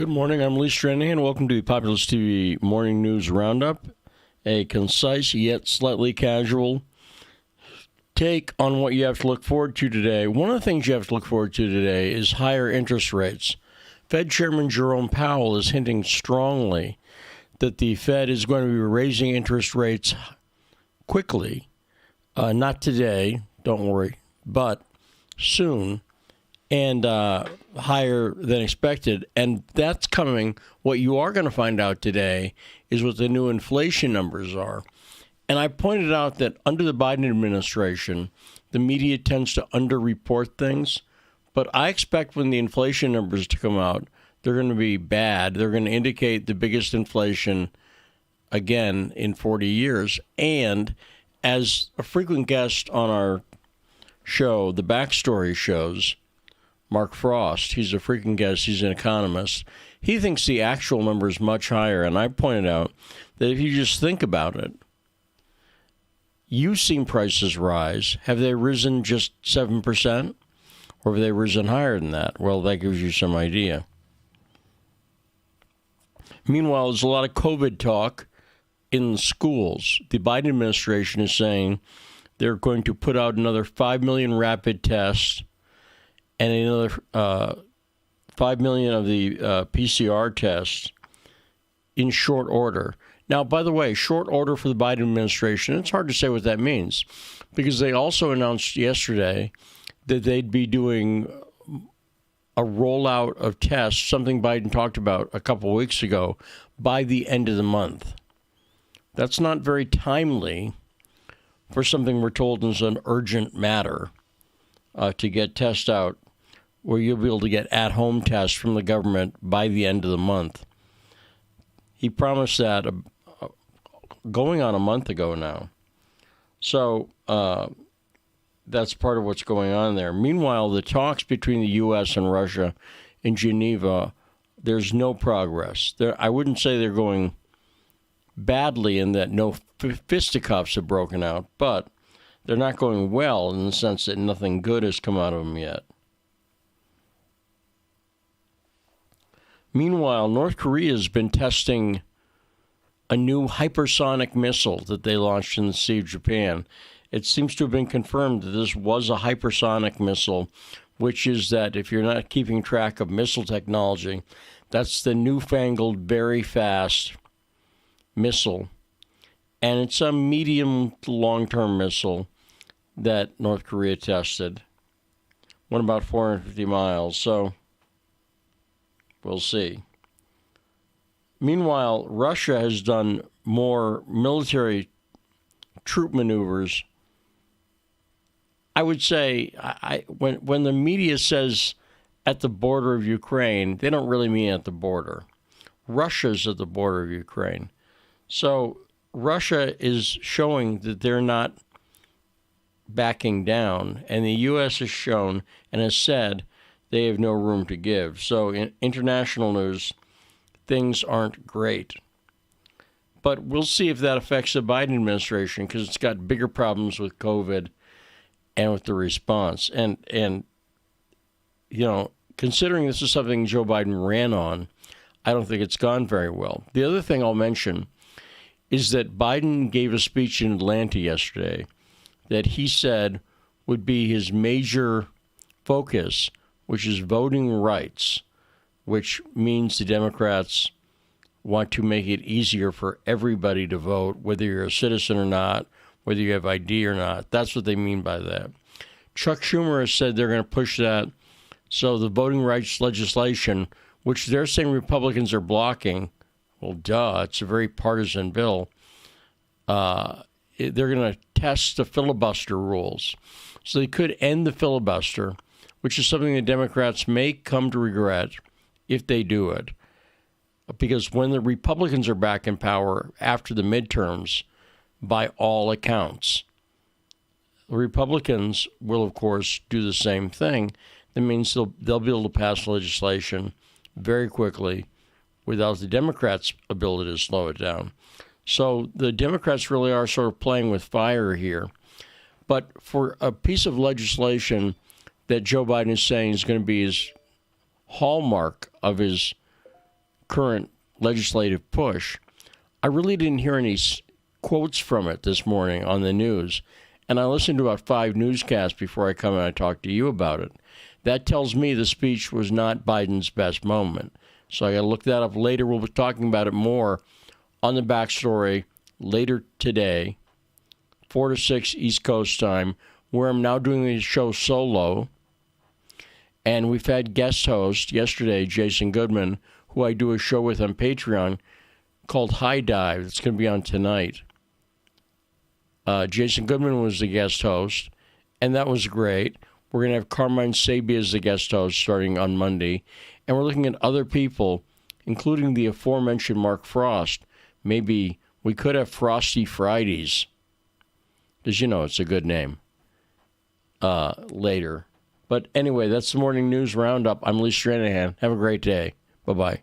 Good morning. I'm Lee Stranahan. Welcome to the Populist TV Morning News Roundup, a concise yet slightly casual take on what you have to look forward to today. One of the things you have to look forward to today is higher interest rates. Fed Chairman Jerome Powell is hinting strongly that the Fed is going to be raising interest rates quickly. Not today, don't worry, but soon. And higher than expected. And that's coming. What you are going to find out today is what the new inflation numbers are. And I pointed out that under the Biden administration, the media tends to underreport things. But I expect when the inflation numbers to come out, they're going to be bad. They're going to indicate the biggest inflation, again, in 40 years. And as a frequent guest on our show, The Backstory shows, Mark Frost, he's a freaking guest, he's an economist. He thinks the actual number is much higher, and I pointed out that if you just think about it, you've seen prices rise. Have they risen just 7%? Or have they risen higher than that? Well, that gives you some idea. Meanwhile, there's a lot of COVID talk in the schools. The Biden administration is saying they're going to put out another 5 million rapid tests and another 5 million of the PCR tests in short order. Now, by the way, short order for the Biden administration, it's hard to say what that means, because they also announced yesterday that they'd be doing a rollout of tests, something Biden talked about a couple of weeks ago, by the end of the month. That's not very timely for something we're told is an urgent matter to get tests out, where you'll be able to get at-home tests from the government by the end of the month. He promised that going on a month ago now. So that's part of what's going on there. Meanwhile, the talks between the U.S. and Russia in Geneva, there's no progress. I wouldn't say they're going badly in that no fisticuffs have broken out, but they're not going well in the sense that nothing good has come out of them yet. Meanwhile, North Korea has been testing a new hypersonic missile that they launched in the Sea of Japan. It seems to have been confirmed that this was a hypersonic missile, which is that if you're not keeping track of missile technology, that's the newfangled, very fast missile. And it's a medium to long-term missile that North Korea tested. Went about 450 miles, so we'll see. Meanwhile, Russia has done more military troop maneuvers. I would say when the media says at the border of Ukraine, they don't really mean at the border. Russia's at the border of Ukraine. So Russia is showing that they're not backing down, and the U.S. has shown and has said they have no room to give. So in international news, things aren't great. But we'll see if that affects the Biden administration, because it's got bigger problems with COVID and with the response. And you know, considering this is something Joe Biden ran on, I don't think it's gone very well. The other thing I'll mention is that Biden gave a speech in Atlanta yesterday that he said would be his major focus, which is voting rights, which means the Democrats want to make it easier for everybody to vote, whether you're a citizen or not, whether you have ID or not. That's what they mean by that. Chuck Schumer has said they're going to push that. So the voting rights legislation, which they're saying Republicans are blocking, well, duh, it's a very partisan bill. They're going to test the filibuster rules. So they could end the filibuster, which is something the Democrats may come to regret if they do it. Because when the Republicans are back in power after the midterms, by all accounts, the Republicans will, of course, do the same thing. That means they'll be able to pass legislation very quickly without the Democrats' ability to slow it down. So the Democrats really are sort of playing with fire here. But for a piece of legislation that Joe Biden is saying is going to be his hallmark of his current legislative push. I really didn't hear any quotes from it this morning on the news, and I listened to about 5 newscasts before I come and I talk to you about it. That tells me the speech was not Biden's best moment. So I got to look that up later. We'll be talking about it more on the Backstory later today, 4 to 6 East Coast time, where I'm now doing the show solo. And we've had guest host yesterday, Jason Goodman, who I do a show with on Patreon called High Dive. It's going to be on tonight. Jason Goodman was the guest host, and that was great. We're going to have Carmine Sabia as the guest host starting on Monday. And we're looking at other people, including the aforementioned Mark Frost. Maybe we could have Frosty Fridays, because, it's a good name, later. But anyway, that's the Morning News Roundup. I'm Lee Stranahan. Have a great day. Bye-bye.